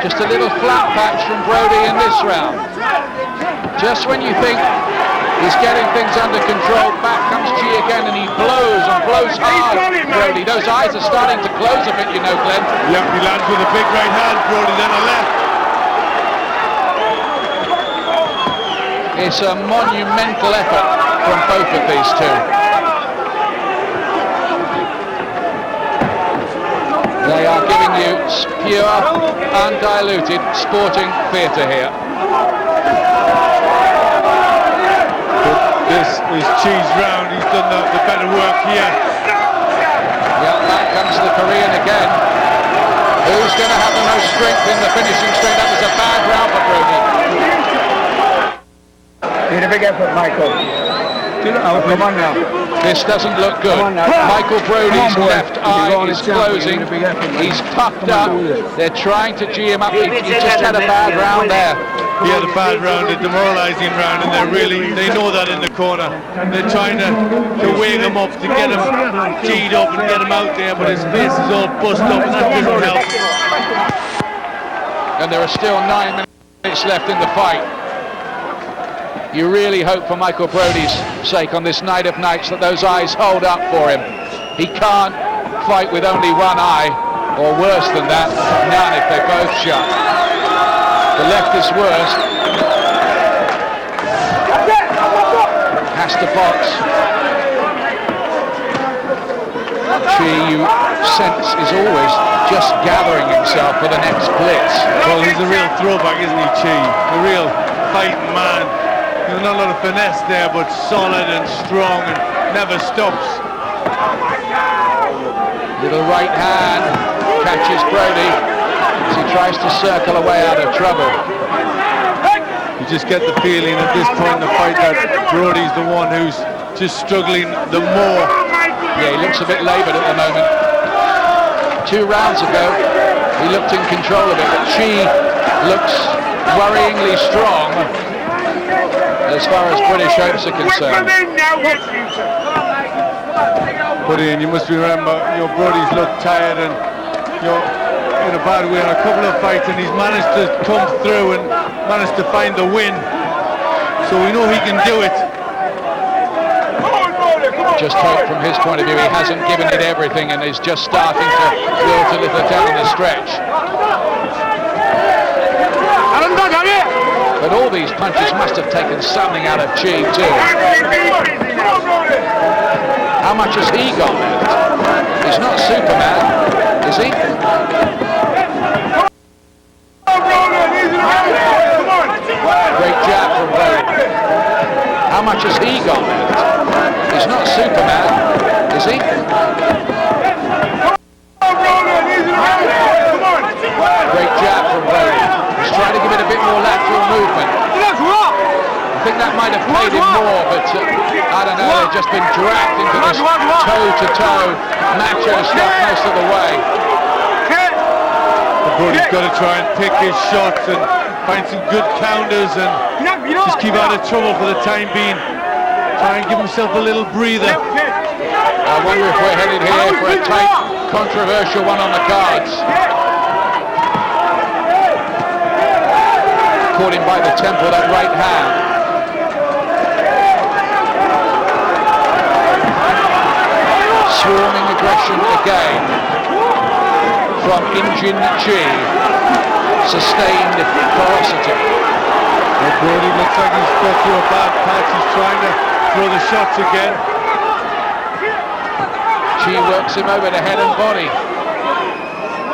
Just a little flat patch from Brodie in this round. Just when you think he's getting things under control, back comes Chi again and he blows and blows hard. Brodie, those eyes are starting to close a bit, you know, Glenn. Yep, he lands with a big right hand, Brodie, then a left. It's a monumental effort from both of these two. They are giving you pure, undiluted sporting theatre here. This is Chi's round. He's done the better work here. Yeah, back comes the Korean again. Who's going to have the most strength in the finishing string? That was a bad round for Brodie. Need a big effort, Michael. Come on now. This doesn't look good. Michael Brodie's left eye is closing. He's puffed up. They're trying to G him up. He just had a bad round there. He had a bad round, a demoralising round, and they know that in the corner. They're trying to wake him up, to get him G'd up and get him out there, but his face is all bust up and that doesn't help. And there are still 9 minutes left in the fight. You really hope for Michael Brodie's sake on this night of nights that those eyes hold up for him. He can't fight with only one eye, or worse than that, none if they both shut. The left is worse. Has to box. Chi, you sense, is always just gathering himself for the next blitz. Well, he's a real throwback, isn't he, Chi? A real fighting man. There's not a lot of finesse there, but solid and strong and never stops. Little right hand catches Brodie as he tries to circle away out of trouble. You just get the feeling at this point in the fight that Brodie's the one who's just struggling the more. Yeah, he looks a bit laboured at the moment. 2 rounds ago, he looked in control of it, but Chi looks worryingly strong as far as British hopes are concerned. But Ian, you must remember, Brodie's looked tired and in a bad way in a couple of fights, and he's managed to come through and managed to find the win. So we know he can do it. Just hope from his point of view he hasn't given it everything and is just starting to build a little down the stretch. But all these punches must have taken something out of Chi too. How much has he got left? He's not Superman, is he? Great jab from Brodie. How much has he got left? He's not Superman, is he? Great jab from Brodie. He's trying to give it a bit more lateral movement. I think that might have paid him more, but I don't know, they've just been dragged into this toe-to-toe macho stuff most of the way. Brodie's got to try and pick his shots and find some good counters and just keep out of trouble for the time being. Try and give himself a little breather. I wonder if we're headed here for a tight, controversial one on the cards. Caught him by the temple, that right hand. Swarming aggression again from In Jin Chi. Sustained ferocity. Well, Brodie looks like he's got through a bad patch. He's trying to throw the shots again. Chi works him over the head and body.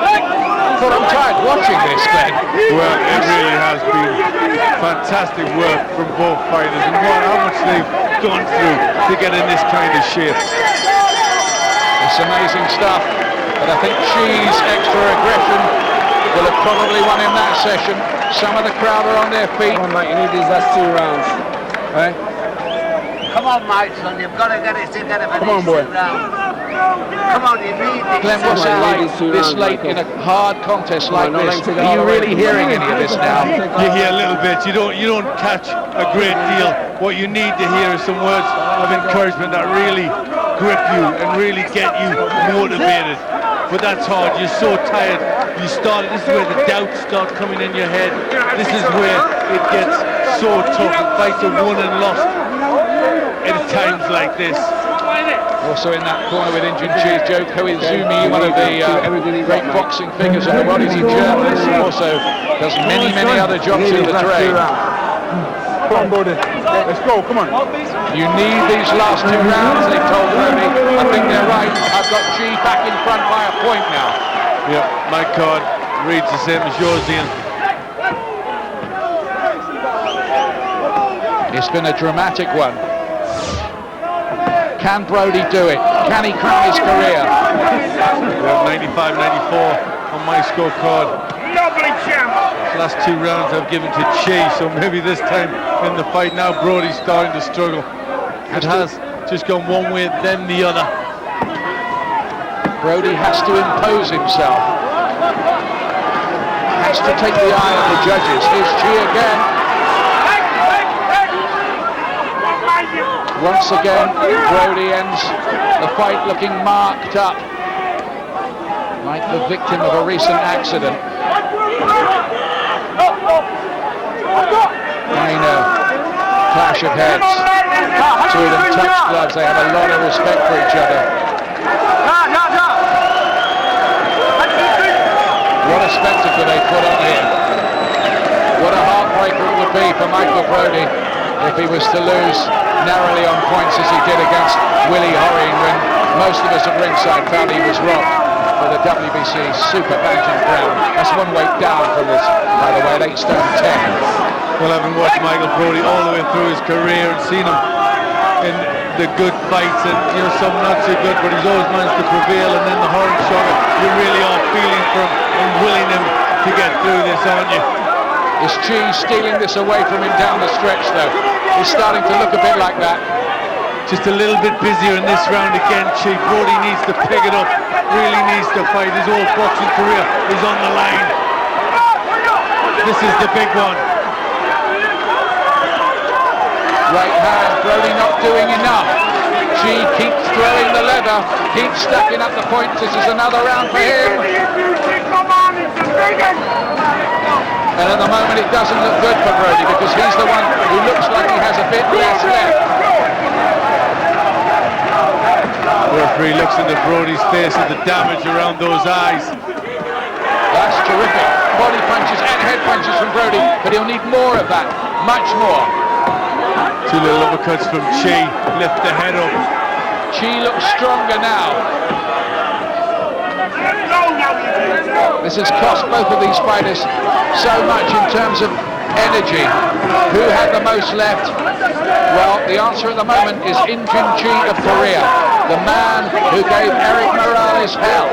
I thought I'm tired watching this, Glenn. Well, it really has been fantastic work from both fighters, and how much they've gone through to get in this kind of shape. It's amazing stuff. but I think Chi's extra aggression will have probably won him that session. Some of the crowd are on their feet. Come on, mate, you need these last 2 rounds. Eh? Come on, mate, son, you've got to get it together for Come on, these boy. 2 rounds. Come on, you need these. Glenn, what's it like this late in a hard contest like this? Are you really hearing any of this now? You hear a little bit. You don't catch a great deal. What you need to hear is some words of encouragement that really grip you and really get you motivated. But that's hard. You're so tired. This is where the doubts start coming in your head. This is where it gets so tough. Fights are won and lost at times like this. Also in that corner with In Jin Chi, Joe Koizumi, one of the great boxing figures of the world. He's a journalist. He also does many other jobs in the trade. Come on, Brodie. Let's go, come on. You need these last 2 rounds, they've told Brodie. I think they're right. I've got Chi back in front by a point now. Yep, my card reads the same as yours, Ian. It's been a dramatic one. Can Brodie do it? Can he crown his career? 95-94 on my scorecard. Lovely champ. Last 2 rounds I've given to Chi, so maybe this time in the fight now Brodie's starting to struggle. It has just gone one way then the other. Brodie has to impose himself. Has to take the eye of the judges. Here's Chi again. Once again, Brodie ends the fight looking marked up, like the victim of a recent accident. Minor clash of heads. 2 of them touch gloves. They have a lot of respect for each other. What a spectacle they put on here. What a heartbreaker it would be for Michael Brodie if he was to lose narrowly on points as he did against Willie Horine, when most of us at ringside felt he was robbed for the WBC Super Bantam crown. That's 1 weight down from this, by the way, at 8 stone 10. Well, having watched Michael Brodie all the way through his career and seen him in the good fights and some not so good, but he's always managed to prevail, and then the horn shot, you really are feeling for him and willing him to get through this, aren't you? Is Chi stealing this away from him down the stretch, though? He's starting to look a bit like that. Just a little bit busier in this round again, Chi. Brodie needs to pick it up, really needs to fight. His whole boxing career is on the line. This is the big one. Right hand, Brodie not doing enough. Chi keeps throwing the leather, keeps stacking up the points. This is another round for him. And at the moment it doesn't look good for Brodie, because he's the one who looks like he has a bit less left. The referee looks into Brodie's face at the damage around those eyes. That's terrific. Body punches and head punches from Brodie, but he'll need more of that, much more. 2 little uppercuts from Chi, lift the head up. Chi looks stronger now. This has cost both of these fighters so much in terms of energy. Who had the most left? Well, the answer at the moment is In Jin Chi of Korea, the man who gave Eric Morales hell.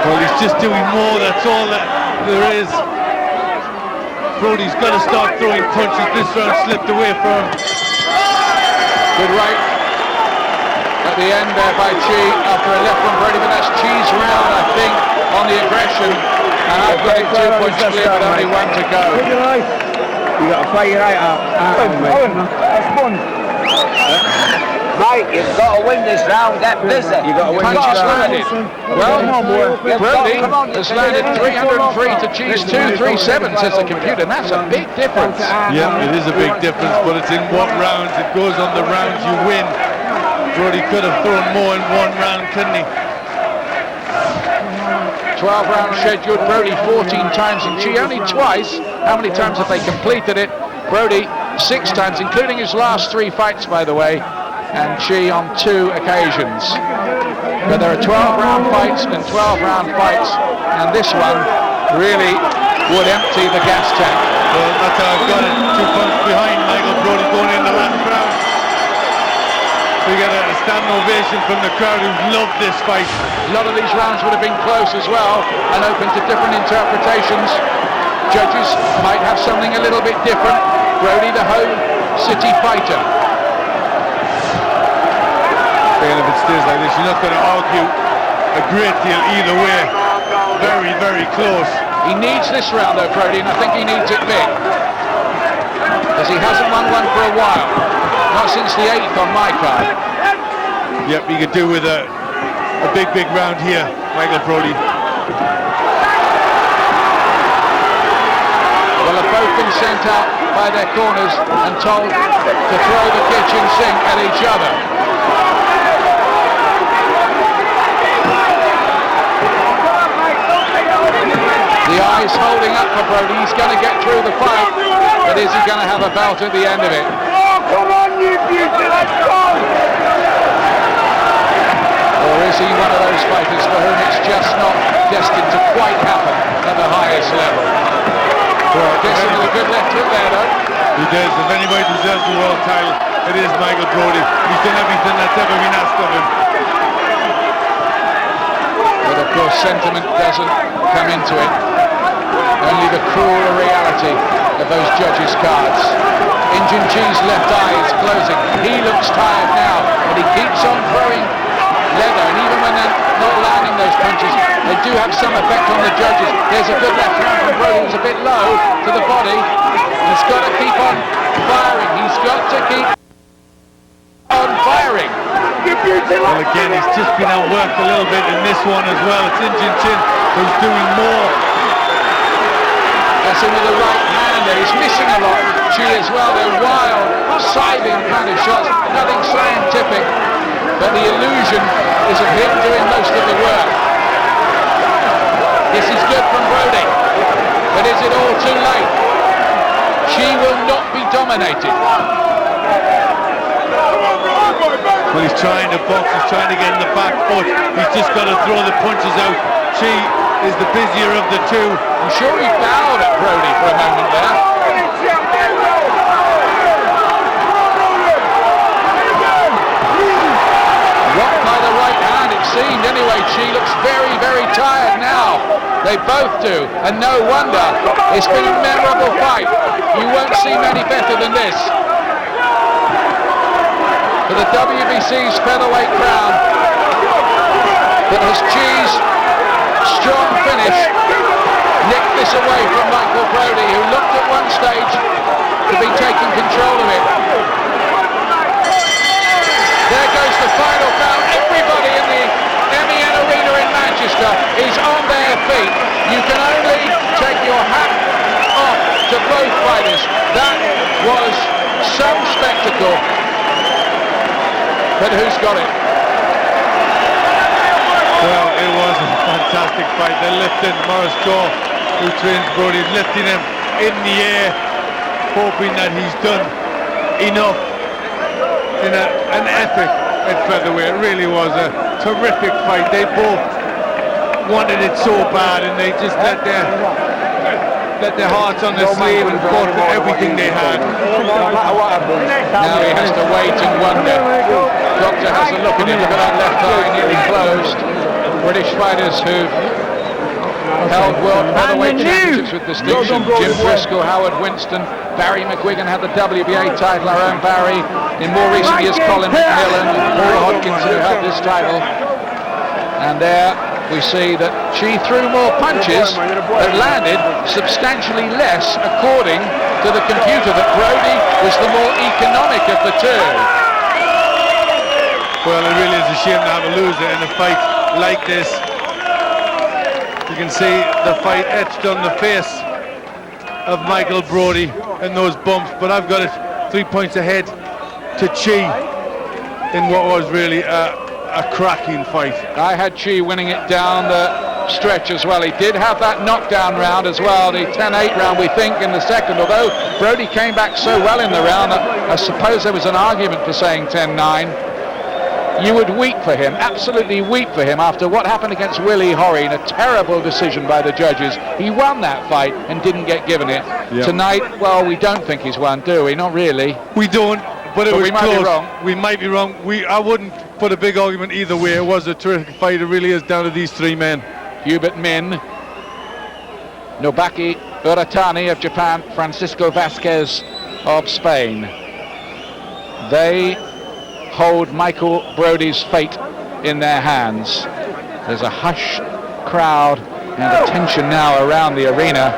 Well, he's just doing more, that's all that there is. Brodie's got to start throwing punches. This round slipped away from him. Good right at the end there by Chi after a left from Brodie, but that's Chi's round, I think, on the aggression. And I've got it 2 points clear with only 1 to go. You got to play your eye out. That's fun. Mate, you've got to win this round, get busy. You got to win Punches this round. landed. Well, Come on, boy. Brodie has landed 303 to Chi's 237, says the computer, and that's a big difference. Yeah, it is a big difference, but it's in what rounds. It goes on the rounds you win. Brodie could have thrown more in 1 round, couldn't he? 12 rounds scheduled, Brodie 14 times and Chi only twice. How many times have they completed it? Brodie 6 times, including his last 3 fights, by the way, and Chi on 2 occasions. But there are 12-round fights and 12-round fights, and this one really would empty the gas tank. Well, that's how I've got it. 2 points behind Michael Brodie going in the last round. We get ovation from the crowd who loved this fight. A lot of these rounds would have been close as well and open to different interpretations. Judges might have something a little bit different. Brodie, the home city fighter. And if it stays like this, you're not going to argue a great deal either way. Very, very close. He needs this round though, Brodie, and I think he needs it big. Because he hasn't won one for a while. Not since the 8th on my card. Yep, he could do with a big round here, Michael Brodie. Well, they've both been sent out by their corners and told to throw the kitchen sink at each other. The eye's holding up for Brodie. He's going to get through the fight, but is he going to have a belt at the end of it? Come on, you beauty, let's go! Or is he one of those fighters for whom it's just not destined to quite happen at the highest level? Well, gets him with a good left hook there, though. He does. If anybody deserves the world title, it is Michael Brodie. He's done everything that's ever been asked of him. But of course, sentiment doesn't come into it. Only the cruel reality of those judges' cards. In Jin Chi's left eye is closing. He looks tired now, but he keeps on throwing leather, and even when they're not landing those punches, they do have some effect on the judges. There's a good left hand from Brodie. It's a bit low to the body. He's got to keep on firing. He's got to keep on firing. Well, again, he's just been outworked a little bit in this one as well. It's In Jin Chi who's doing more. That's him with the right hand there. He's missing a lot. Chi as well. They're wild, scything kind of shots. Nothing scientific, but the illusion is of him doing most of the work. This is good from Brodie, but is it all too late? Chi will not be dominated. Well, he's trying to box, he's trying to get in the back foot. He's just got to throw the punches out. Chi is the busier of the two. I'm sure he bowed at Brodie for a moment there. Rocked by the right hand, it seemed. Anyway, Chi looks very, very tired now. They both do, and no wonder. It's been a memorable fight. You won't see many better than this. For the WBC's featherweight crown, but has Chi's strong finish nicked this away from Michael Brodie, who looked at one stage to be taking control of it. There goes the final bout. Everybody in the MEN Arena in Manchester is on their feet. You can only take your hat off to both fighters. That was some spectacle. But who's got it? Well, it was a fantastic fight. They're lifting Morris Gore, who trains Brodie, lifting him in the air, hoping that he's done enough in an epic at featherweight. It really was a terrific fight. They both wanted it so bad, and they just let their hearts on their sleeve and fought for everything they had. Now he has to wait and wonder. Doctor has a look at him. Look at that left eye nearly closed. British fighters who've held world featherweight championships with distinction. Jim Briscoe, Howard Winston, Barry McGuigan had the WBA title. Our own Barry. In more recent years, Colin McMillan, Paul Hodgkinson, who had this title. And there we see that Chi threw more punches but landed substantially less, according to the computer, that Brodie was the more economic of the two. Well, it really is a shame to have a loser in a fight like this. You can see the fight etched on the face of Michael Brodie and those bumps, but I've got it 3 points ahead to Chi in what was really a cracking fight. I had Chi winning it down the stretch as well. He did have that knockdown round as well, the 10-8 round, we think, in the second, although Brodie came back so well in the round that I suppose there was an argument for saying 10-9. You would weep for him, absolutely weep for him, after what happened against Willie Horry in a terrible decision by the judges. He won that fight and didn't get given it. Yep. Tonight, well, we don't think he's won, do we? Not really. We don't, but it was we might close. be wrong. We might be wrong. I wouldn't put a big argument either way. It was a terrific fight. It really is down to these three men. Hubert Min, Nobaki Uratani of Japan, Francisco Vasquez of Spain. They hold Michael Brodie's fate in their hands. There's a hushed crowd and attention now around the arena.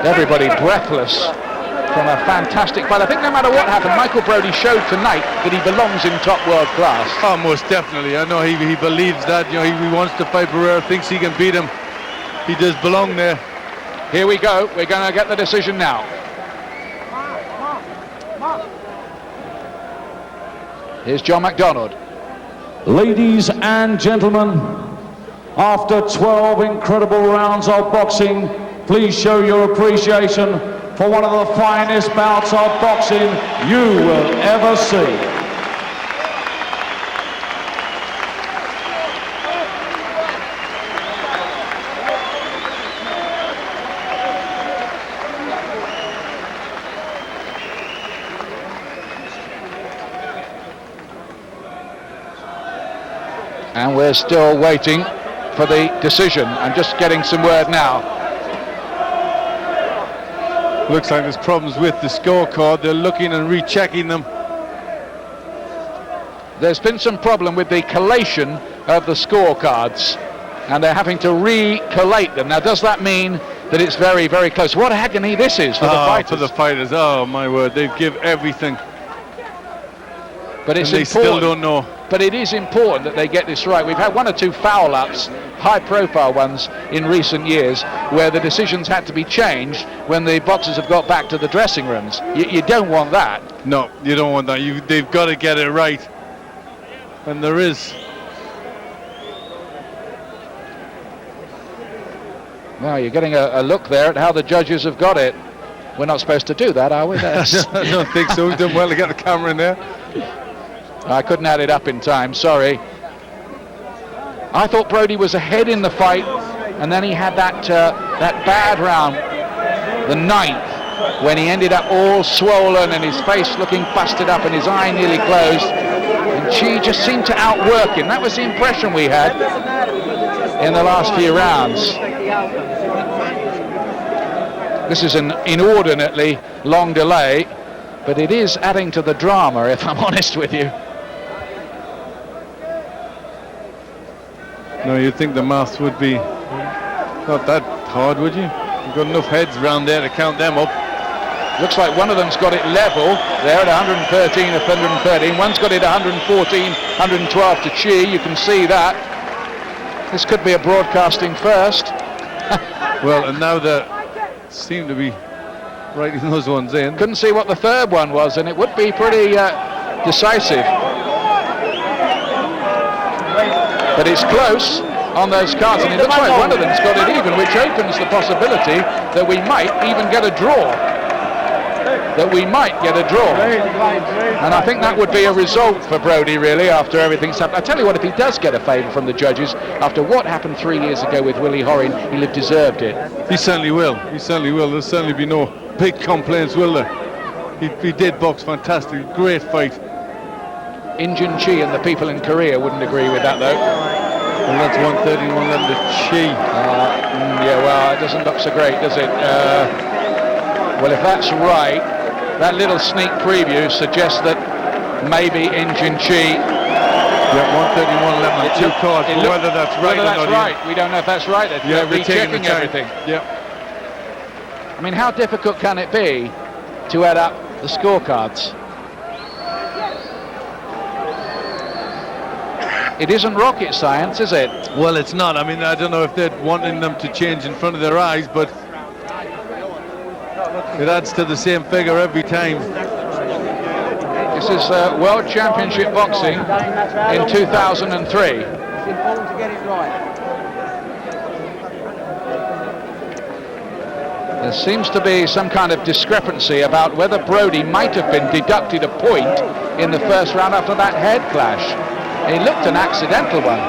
Everybody breathless from a fantastic fight. I think no matter what happened, Michael Brodie showed tonight that he belongs in top world class. Oh, most definitely. I know he believes that. You know, he wants to fight Pereira, thinks he can beat him. He does belong there. Here we go. We're going to get the decision now. Here's John McDonald. Ladies and gentlemen, after 12 incredible rounds of boxing, please show your appreciation for one of the finest bouts of boxing you will ever see. And we're still waiting for the decision. I'm just getting some word now. Looks like there's problems with the scorecard. They're looking and rechecking them. There's been some problem with the collation of the scorecards, and they're having to re-collate them. Now, does that mean that it's very, very close? What agony this is for the fighters. For the fighters, oh my word, they give everything. But it's and they still don't know. But it is important that they get this right. We've had one or two foul-ups, high-profile ones, in recent years, where the decisions had to be changed when the boxers have got back to the dressing rooms. You don't want that. No, you don't want that. They've got to get it right. And there is. Well, you're getting a look there at how the judges have got it. We're not supposed to do that, are we? I don't think so. We've done well to get the camera in there. I couldn't add it up in time, sorry. I thought Brodie was ahead in the fight, and then he had that bad round, the 9th, when he ended up all swollen and his face looking busted up and his eye nearly closed. And Chi just seemed to outwork him. That was the impression we had in the last few rounds. This is an inordinately long delay, but it is adding to the drama, if I'm honest with you. No, you'd think the maths would be not that hard, would you? You've got enough heads around there to count them up. Looks like one of them's got it level there at 113 of 113. One's got it 114, 112 to Chi. You can see that. This could be a broadcasting first. Well, and now they seem to be writing those ones in. Couldn't see what the third one was, and it would be pretty decisive. But it's close on those cards, and it looks like one of them's got it even, which opens the possibility that we might even get a draw. And I think that would be a result for Brodie, really, after everything's happened. I tell you what, if he does get a favour from the judges, after what happened 3 years ago with Willie Horin, he'll have deserved it. He certainly will. He certainly will. There'll certainly be no big complaints, will there? He did box fantastic. Great fight. In Jin Chi and the people in Korea wouldn't agree with that, though. Well, that's 113, 111 to Chi. Yeah, well, it doesn't look so great, does it? Well, if that's right, that little sneak preview suggests that maybe In Jin Chi. Yeah, 113, 111, two cards. Whether that's right or not. Right, we don't know if that's right. They're rechecking everything. Yeah. I mean, how difficult can it be to add up the scorecards? It isn't rocket science, is it? Well, it's not. I mean, I don't know if they're wanting them to change in front of their eyes, but it adds to the same figure every time. This is World Championship Boxing in 2003. It's important to get it right. There seems to be some kind of discrepancy about whether Brodie might have been deducted a point in the first round after that head clash. It looked an accidental one.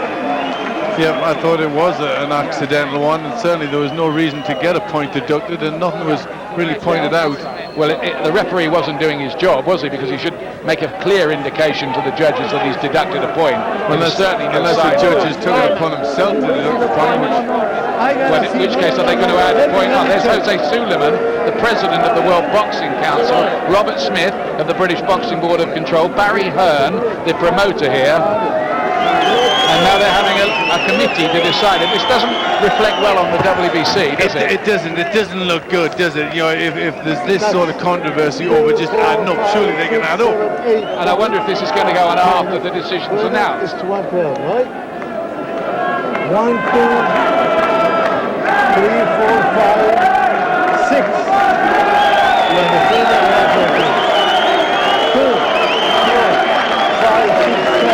Yeah, I thought it was an accidental one, and certainly there was no reason to get a point deducted, and nothing was really pointed out. Well, the referee wasn't doing his job, was he? Because he should make a clear indication to the judges that he's deducted a point. Unless the judges took it upon himself to deduct a point, in which case are they going to add a point on? There's Jose Suleiman, the president of the World Boxing Council, Robert Smith of the British Boxing Board of Control, Barry Hearn, the promoter here. And now they're having a committee to decide it. This doesn't reflect well on the WBC, does it? It doesn't. It doesn't look good, does it? You know, if there's this sort of controversy over just adding up, surely they can add up. And I wonder if this is going to go on after the decision's announced. It's 1 12, right? 1, 2, 3, 4, 5, 6. You understand that? 2, 4, 5, 6, 7.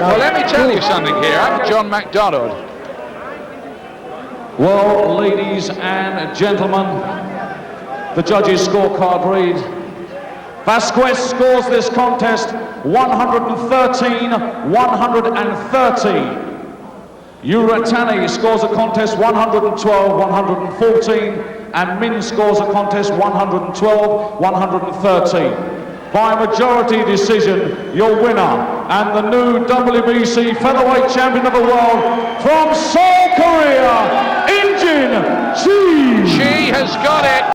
Well, let me tell you something here. I'm John MacDonald. Well, ladies and gentlemen, the judges' scorecard read: Vasquez scores this contest 113-130. Uratani scores a contest 112-114, and Min scores a contest 112-113. By majority decision, your winner and the new WBC featherweight champion of the world from Seoul, Korea, In Jin Chi. She has got it.